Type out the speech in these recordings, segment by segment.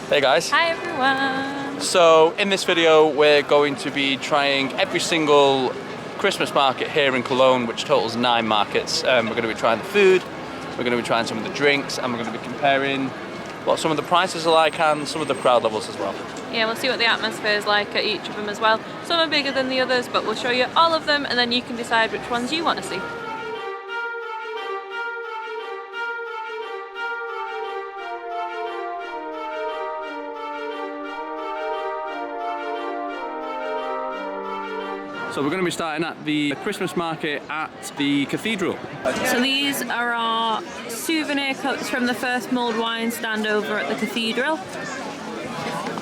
Hey guys. Hi everyone. So in this video we're going to be trying every single Christmas market here in Cologne, which totals 9 markets. We're going to be trying the food, we're going to be trying some of the drinks, and we're going to be comparing what some of the prices are like and some of the crowd levels as well. Yeah, we'll see what the atmosphere is like at each of them as well. Some are bigger than the others, but we'll show you all of them and then you can decide which ones you want to see. So we're going to be starting at the Christmas market at the Cathedral. So these are our souvenir cups from the first mulled wine stand over at the Cathedral.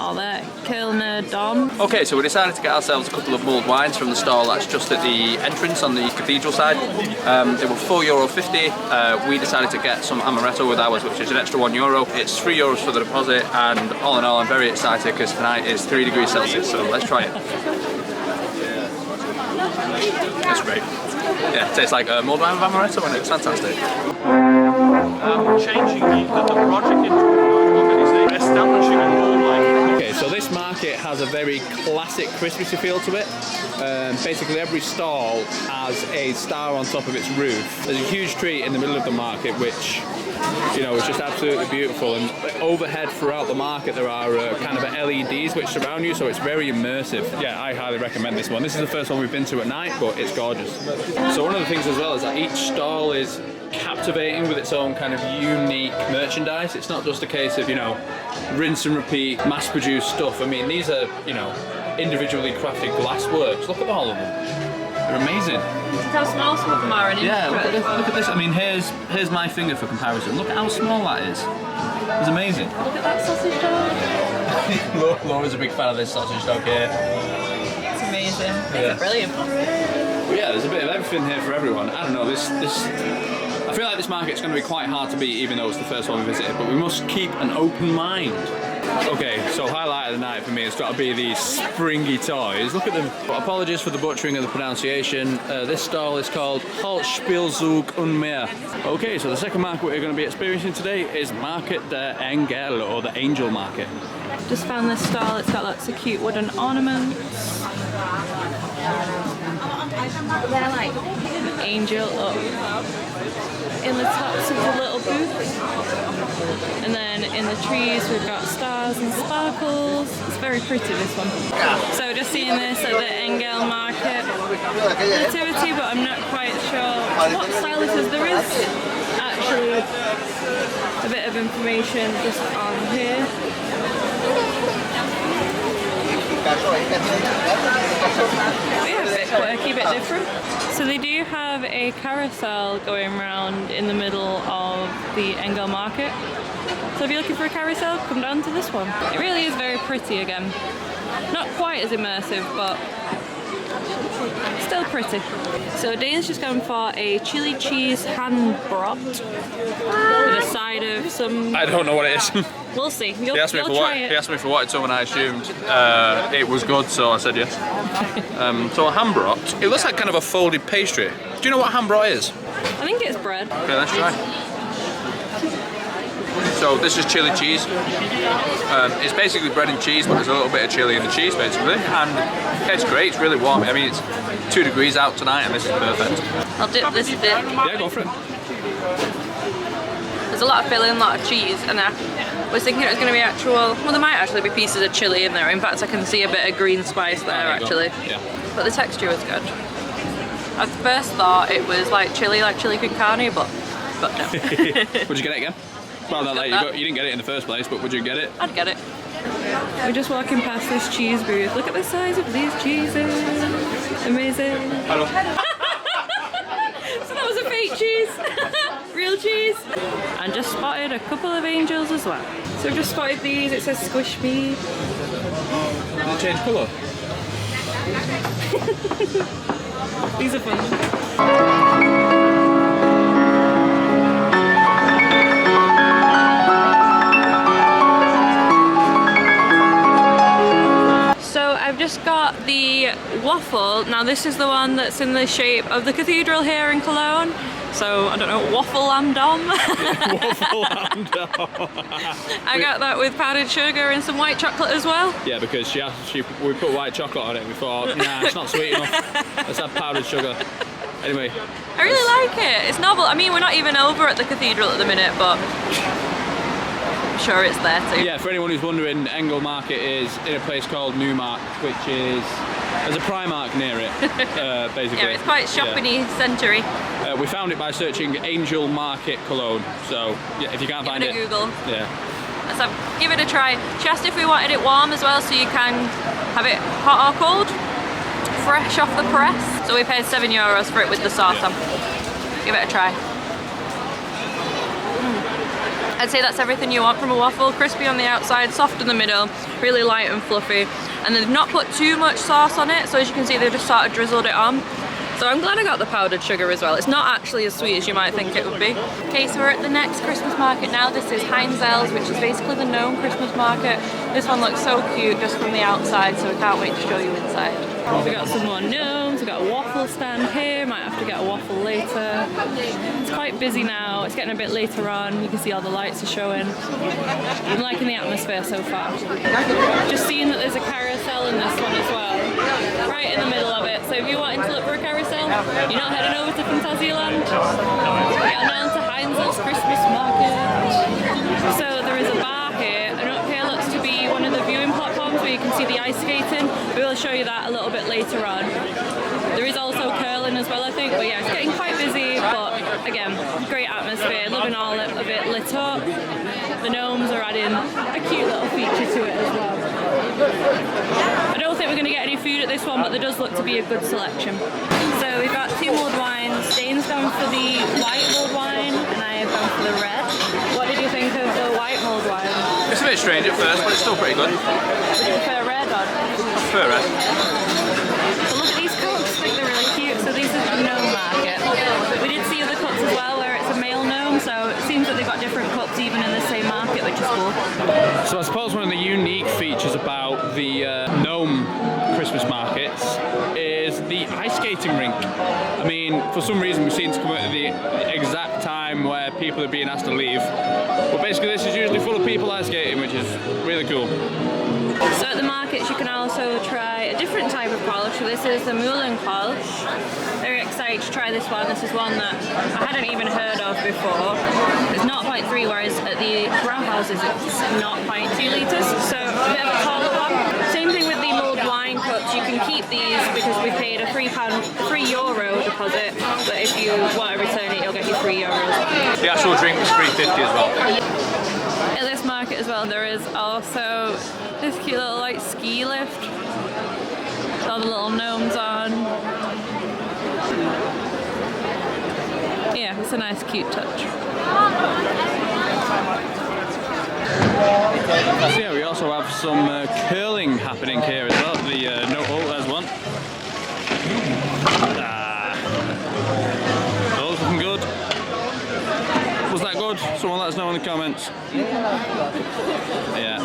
All the Köln Dom. Okay, so we decided to get ourselves a couple of mulled wines from the stall that's just at the entrance on the Cathedral side. They were €4.50. We decided to get some amaretto with ours, which is an extra €1. It's €3 for the deposit, and all in all I'm very excited because tonight is 3 degrees Celsius, so let's try it. It's great. Yeah, it tastes like mulled wine with amaretto and it's fantastic. We're changing the project into establishing a mulled wine. Okay, so this market has a very classic Christmassy feel to it. Basically every stall has a star on top of its roof. There's a huge tree in the middle of the market which, you know, is just absolutely beautiful, and overhead throughout the market there are kind of LEDs which surround you, so it's very immersive. Yeah, I highly recommend this one. This is the first one we've been to at night, but it's gorgeous. So one of the things as well is that each stall is captivating with its own kind of unique merchandise. It's not just a case of, you know, rinse and repeat, mass-produced stuff. I mean, these are, you know, individually crafted glassworks. Look at all of them. They're amazing. Look how small some of them are. Yeah, look at this. I mean, here's my finger for comparison. Look at how small that is. It's amazing. Look at that sausage dog. Laura's a big fan of this sausage dog here. It's amazing. Yeah. It's brilliant. But yeah, there's a bit of everything here for everyone. I don't know, I feel like this market's going to be quite hard to beat, even though it's the first one we visited, but we must keep an open mind. Okay, so highlight of the night for me has got to be these springy toys. Look at them. Apologies for the butchering of the pronunciation. This stall is called Holzspielzeug und mehr. Okay, so the second market we're going to be experiencing today is Market der Engel, or the Angel Market. Just found this stall. It's got lots of cute wooden ornaments. They're like an angel up in the tops of the little booths, and then in the trees we've got stars and sparkles. It's very pretty, this one. So just seeing this at the Engel Market activity, but I'm not quite sure what style this is. There is actually a bit of information just on here. Yeah, a bit quirky, a bit different. So they do have a carousel going around in the middle of the Engel Market. So if you're looking for a carousel, come down to this one. It really is very pretty again. Not quite as immersive, but still pretty. So Dane's just gone for a chili cheese handbrot with a side of some... I don't know what it is. We'll see. He asked me for what it's on, and I assumed it was good, so I said yes. So a handbrot, it looks like kind of a folded pastry. Do you know what handbrot is? I think it's bread. Okay, let's try. So this is chili cheese. It's basically bread and cheese, but there's a little bit of chili in the cheese basically, and it's great. It's really warm. I mean, it's 2 degrees out tonight, and this is perfect. I'll dip this dip. Yeah, go for it. There's a lot of filling, a lot of cheese, and I was thinking it was going to be actual, well there might actually be pieces of chili in there. In fact, I can see a bit of green spice there actually. Yeah. But the texture was good. I first thought it was like chili con carne, but no. Would you get it again? Well, not like you didn't get it in the first place, but would you get it? I'd get it. We're just walking past this cheese booth. Look at the size of these cheeses. Amazing. Hello. So that was a fake cheese. Real cheese. And just spotted a couple of angels as well. So just spotted these. It says squish me. Did it change colour? These are fun. I've just got the waffle. Now this is the one that's in the shape of the cathedral here in Cologne. So, I don't know, waffle and dom. Waffle and dom. I got that with powdered sugar and some white chocolate as well. Yeah, because we put white chocolate on it and we thought, nah, it's not sweet enough. Let's have powdered sugar. Anyway. I really like it. It's novel. I mean, we're not even over at the Cathedral at the minute, but I'm sure it's there too. Yeah, for anyone who's wondering, Engel Market is in a place called Neumarkt, which is, there's a Primark near it, basically. Yeah, it's quite shopping-y, centre-y. We found it by searching Angel Market Cologne, so yeah, if you can't find it, Give it a Google. Yeah. So give it a try. She asked if we wanted it warm as well, so you can have it hot or cold, fresh off the press. So we paid €7 for it with the sauce on. Give it a try. I'd say that's everything you want from a waffle. Crispy on the outside, soft in the middle, really light and fluffy. And they've not put too much sauce on it, so as you can see they've just sort of drizzled it on. So I'm glad I got the powdered sugar as well. It's not actually as sweet as you might think it would be. Okay, so we're at the next Christmas market now. This is Heinzels, which is basically the known Christmas market. This one looks so cute just from the outside, so we can't wait to show you inside. We got some more gnomes, we got a waffle stand here, might have to get a waffle later. It's quite busy now, it's getting a bit later on, you can see all the lights are showing. I'm liking the atmosphere so far. Just seeing that there's a carousel in this one as well, right in the middle of it. So if you're wanting to look for a carousel, you're not heading over to Phantasialand, getting on to Heinzels Christmas market. So there is a bar here, and up here looks to be one of the viewing platforms where you can see the ice skating. We will show you that a little bit later on. There is also Köln as well, I think, but yeah, it's getting quite busy, but again, great atmosphere, loving all of it lit up. The gnomes are adding a cute little feature to it as well. I don't think we're going to get any food at this one, but there does look to be a good selection. So we've got two mulled wines. Dane's gone for the white mulled wine, and I have gone for the red. What did you think of the white mulled wine? It's a bit strange at first, but it's still pretty good. Would you prefer red or? I prefer red. So look at these cups, I think they're really cute. So these are the gnome market. We did see other cups as well where it's a male gnome, so it seems that they've got different cups even in the same market, which is cool. So I suppose one of the unique features about the gnome Christmas markets is the ice skating rink. I mean, for some reason we seem to come at the exact time where people are being asked to leave. But basically this is usually full of people ice skating, which is really cool. So at the markets you can also try a different type of polish. So this is the Moulin polish. Very excited to try this one. This is one that I hadn't even heard of before. It's 0.3, whereas at the brown houses it's 0.2 litres, so a bit of a taller one. Same thing with the mulled wine cups. You can keep these because we paid a €3 deposit, but if you want to return it you'll get your €3. The actual drink was $3.50 as well. At this market as well there is also this cute little like ski lift with all the little gnomes on. Yeah, it's a nice cute touch. So yeah, we also have some curling happening here as well. Oh, there's one. Those looking good. Was that good? Someone let us know in the comments. Yeah,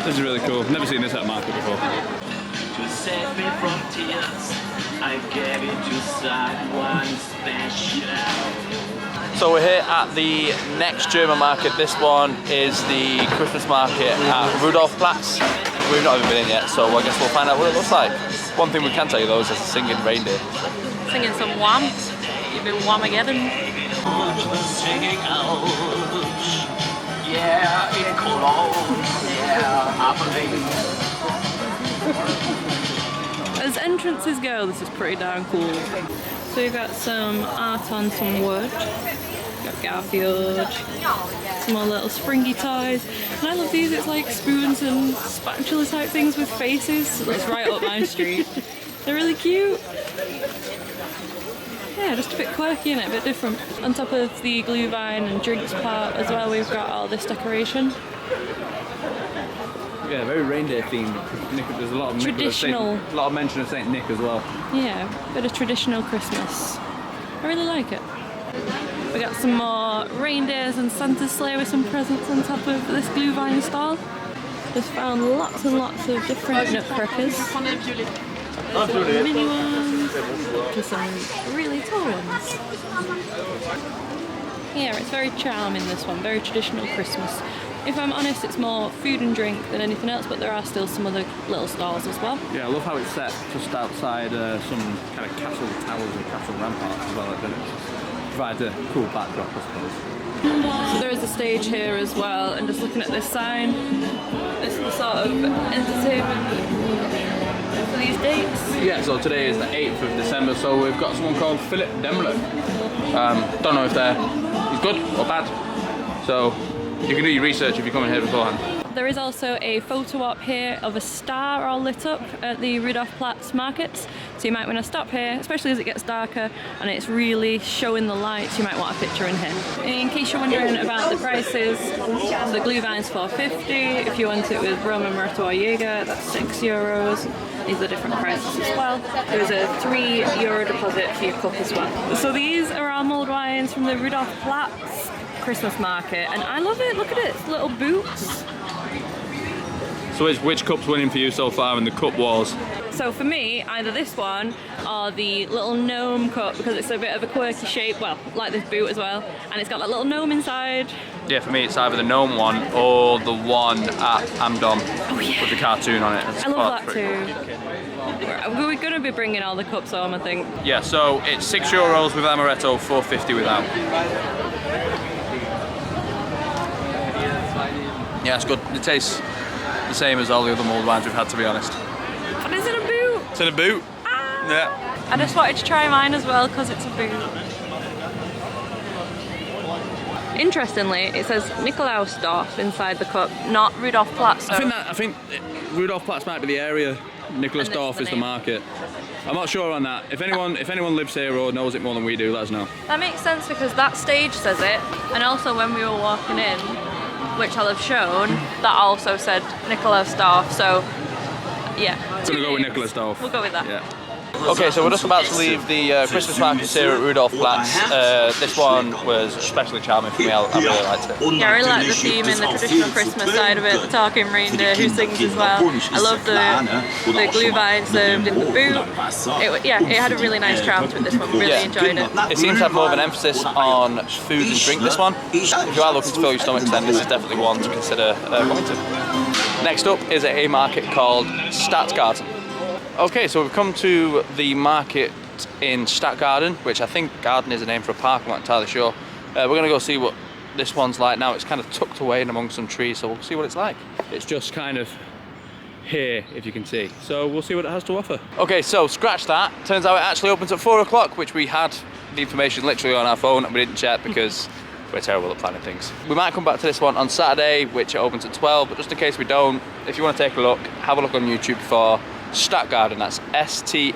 this is really cool. Never seen this at a market before. To save me from tears, I gave it to someone special. So we're here at the next German market. This one is the Christmas market at Rudolphplatz. We've not even been in yet, so I guess we'll find out what it looks like. One thing we can tell you though is there's a singing reindeer. Singing some Wham. You've been Whamageddon. Singing out, yeah, in Cologne, yeah, As entrances go, this is pretty darn cool. So we've got some art on some wood. Got Garfield, some more little springy toys. And I love these, it's like spoons and spatula type things with faces. It looks right up my street. They're really cute. Yeah, just a bit quirky and a bit different. On top of the Gluhwein and drinks part as well, we've got all this decoration. Yeah, very reindeer themed. There's a lot of Traditional. A lot of mention of Saint Nick as well. Yeah, bit of traditional Christmas. I really like it. We got some more reindeers and Santa's sleigh with some presents on top of this Gluhwein stall. Just found lots and lots of different nutcrackers. Mini ones. to some really tall ones. Yeah, it's very charming, this one, very traditional Christmas. If I'm honest, it's more food and drink than anything else, but there are still some other little stalls as well. Yeah, I love how it's set just outside some kind of castle towers and castle ramparts as well. It provides a cool backdrop, I suppose. So there is a stage here as well, and just looking at this sign, this is the sort of entertainment for these dates. Yeah, so today is the 8th of December, so we've got someone called Philip Demler. Don't know if they're good or bad, so you can do your research if you're coming here beforehand. There is also a photo op here of a star all lit up at the Rudolphplatz markets, so you might want to stop here, especially as it gets darker and it's really showing the lights. You might want a picture in here. In case you're wondering about the prices, the Gluhwein's $4.50. If you want it with rum, amaretto or Jaeger, that's €6. These are different prices as well. There's a €3 deposit for your cup as well. So these are our mulled wines from the Rudolphplatz Christmas market, and I love it. Look at it, it's little boots. So which cup's winning for you so far in the cup wars? So for me, either this one or the little gnome cup, because it's a bit of a quirky shape, well, like this boot as well, and it's got that little gnome inside. Yeah, for me it's either the gnome one or the one at Amdom with the cartoon on it. I love that too. We're going to be bringing all the cups home, I think. Yeah, so it's €6 with amaretto, $4.50 without. Yeah, it's good. It tastes the same as all the other mulled wines we've had, to be honest. But is it a boot? It's in a boot. Ah. Yeah. I just wanted to try mine as well because it's a boot. Interestingly, it says Nikolausdorf inside the cup, not Rudolphplatz. So I think Rudolphplatz might be the area. Nikolausdorf is the market. I'm not sure on that. If anyone lives here or knows it more than we do, let us know. that makes sense because that stage says it, and also when we were walking in, which I'll have shown, that also said Nikolausdorf, so yeah. Gonna go with Nikolausdorf. We'll go with that. Yeah. Okay, so we're just about to leave the Christmas markets here at Rudolphplatz. This one was especially charming for me. I really liked it. Yeah, I really like the theme and the traditional Christmas side of it, the talking reindeer who sings as well. I love the Gluhwein served in the boot. It had a really nice charm to it, this one. Really enjoyed it. It seems to have more of an emphasis on food and drink, this one. If you are looking to fill your stomachs, then this is definitely one to consider coming to. Next up is a market called Stadtgarten. Okay, so we've come to the market in Stadtgarten, which I think garden is a name for a park, I'm not entirely sure. We're going to go see what this one's like now. It's kind of tucked away in among some trees, so we'll see what it's like. It's just kind of here, if you can see. So we'll see what it has to offer. Okay, so scratch that. Turns out it actually opens at 4 o'clock, which we had the information literally on our phone and we didn't check because we're terrible at planning things. We might come back to this one on Saturday, which it opens at 12, but just in case we don't, if you want to take a look, have a look on YouTube for Stadtgarten, that's Stadtgarten.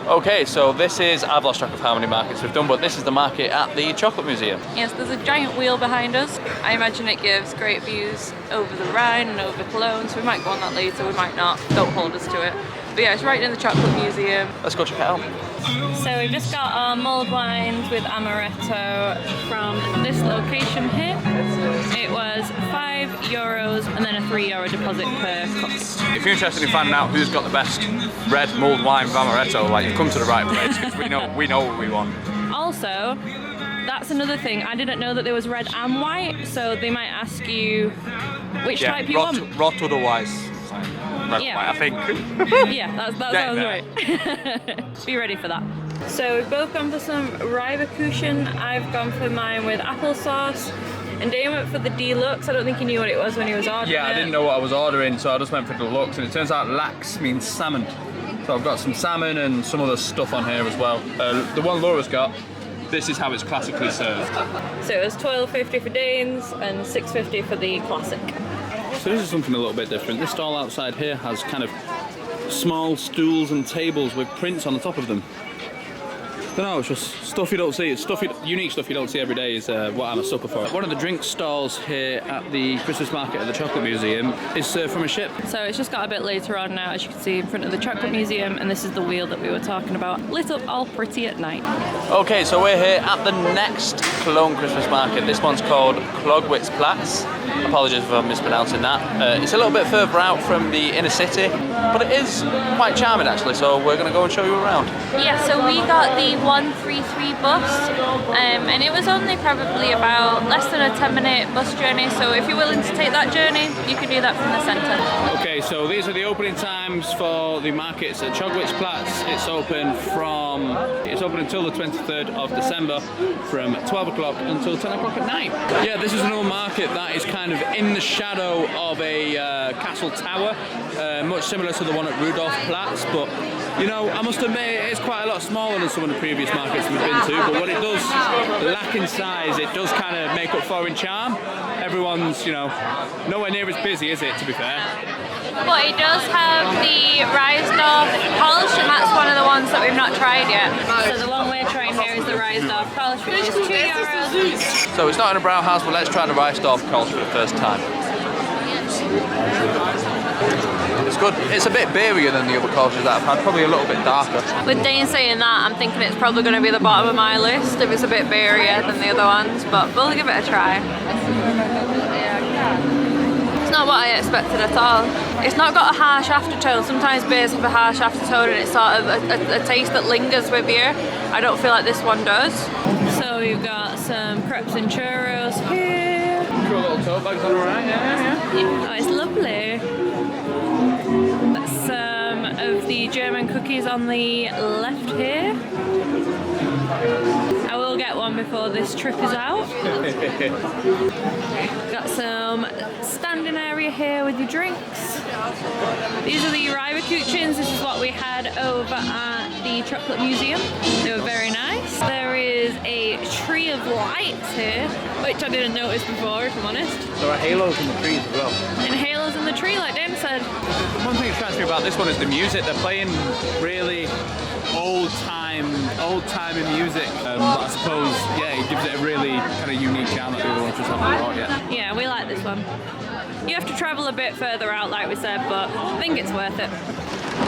Okay, so this is, I've lost track of how many markets we've done, but this is the market at the Chocolate Museum. Yes, there's a giant wheel behind us. I imagine it gives great views over the Rhine and over Cologne, so we might go on that later, we might not. Don't hold us to it. But yeah, it's right in the Chocolate Museum. Let's go check it out. So we've just got our mulled wines with amaretto from this location here. It was €5 and then a €3 deposit per cup. If you're interested in finding out who's got the best red mulled wine with amaretto, like, you've come to the right place, because we know what we want. Also, that's another thing. I didn't know that there was red and white, so they might ask you which type you want. Rot otherwise. Red Yeah. white, I think. Yeah, that sounds right. Be ready for that. So we've both gone for some Reiberkuchen. I've gone for mine with applesauce. And Dane went for the deluxe. I don't think he knew what it was when he was ordering Yeah, I didn't know what I was ordering, so I just went for deluxe, and it turns out lax means salmon. So I've got some salmon and some other stuff on here as well. The one Laura's got, this is how it's classically served. So it was $12.50 for Dane's and $6.50 for the classic. So this is something a little bit different. This stall outside here has kind of small stools and tables with prints on the top of them. I don't know, it's just stuff you don't see. It's unique stuff you don't see every day is what I'm a sucker for. One of the drink stalls here at the Christmas market at the Chocolate Museum is served from a ship. So it's just got a bit later on now, as you can see, in front of the Chocolate Museum, and this is the wheel that we were talking about, lit up all pretty at night. Okay, so we're here at the next Cologne Christmas market. This one's called Rudolphplatz. Apologies if I'm mispronouncing that. It's a little bit further out from the inner city, but it is quite charming actually, so we're going to go and show you around. Yeah, so we got the 133 bus, and it was only probably about less than a 10-minute bus journey, so if you're willing to take that journey, you can do that from the centre. Okay, so these are the opening times for the markets at Rudolphplatz. It's open until the 23rd of December from 12 o'clock until 10 o'clock at night. Yeah, this is an old market that is kind of in the shadow of a castle tower, much similar to the one at Rudolphplatz, but you know, I must admit it is quite a lot smaller than some of the previous markets we've been to, but what it does lack in size, it does kind of make up for in charm. Everyone's, you know, nowhere near as busy, is it, to be fair? But it does have the Reisdorf Kolsch, and that's one of the ones that we've not tried yet. So the one we're trying here is the Reisdorf Kolsch, which is €2. So it's not in a Brauhaus, but let's try the Reisdorf Kolsch for the first time. It's good. It's a bit beerier than the other Kolsches that I've had, probably a little bit darker. With Dane saying that, I'm thinking it's probably going to be the bottom of my list if it's a bit beerier than the other ones, but we'll give it a try. It's not what I expected at all. It's not got a harsh aftertone. Sometimes beers have a harsh aftertone and it's sort of a taste that lingers with you. I don't feel like this one does. So we've got some crepes and churros here. Cool little tote bags on the right, yeah. Oh, it's lovely. Some of the German cookies on the left here. I will get one before this trip is out. Got some standing area here with your drinks. These are the Reiberkuchens. This is what we had over at the Chocolate Museum. They were very nice. There is a tree of lights here, which I didn't notice before, if I'm honest. There are halos in the trees as well. And halos in the tree, like Dan said. One thing that strikes me about this one is the music. They're playing really old-timey music. I suppose, yeah, it gives it a really kind of unique charm that the other ones just haven't got yet. Yeah, we like this one. You have to travel a bit further out, like we said, but I think it's worth it.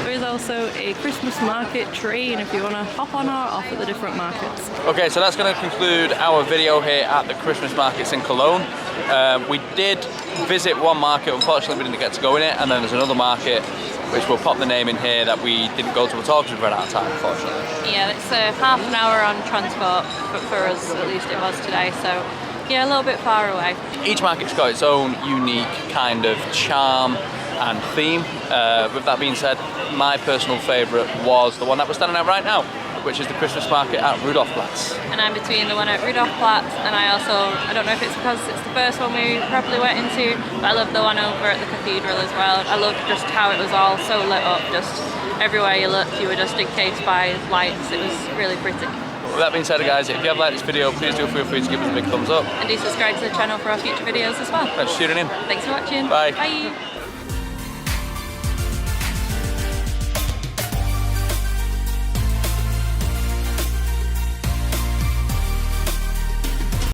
There is also a Christmas market train if you want to hop on or off at the different markets. Okay, so that's going to conclude our video here at the Christmas markets in Cologne. We did visit one market, unfortunately we didn't get to go in it, and then there's another market which we'll pop the name in here that we didn't go to at all because we ran out of time, unfortunately. Yeah, it's half an hour on transport, but for us at least it was today, so yeah, a little bit far away. Each market's got its own unique kind of charm and theme. With that being said, my personal favourite was the one that we're standing at right now, which is the Christmas market at Rudolphplatz. And I'm between the one at Rudolphplatz and I don't know if it's because it's the first one we probably went into, but I love the one over at the Cathedral as well. I loved just how it was all so lit up, just everywhere you looked you were just encased by lights. It was really pretty. With that being said, guys, if you have liked this video, please do feel free to give us a big thumbs up. And do subscribe to the channel for our future videos as well. Thanks for tuning in. Thanks for watching. Bye. Bye.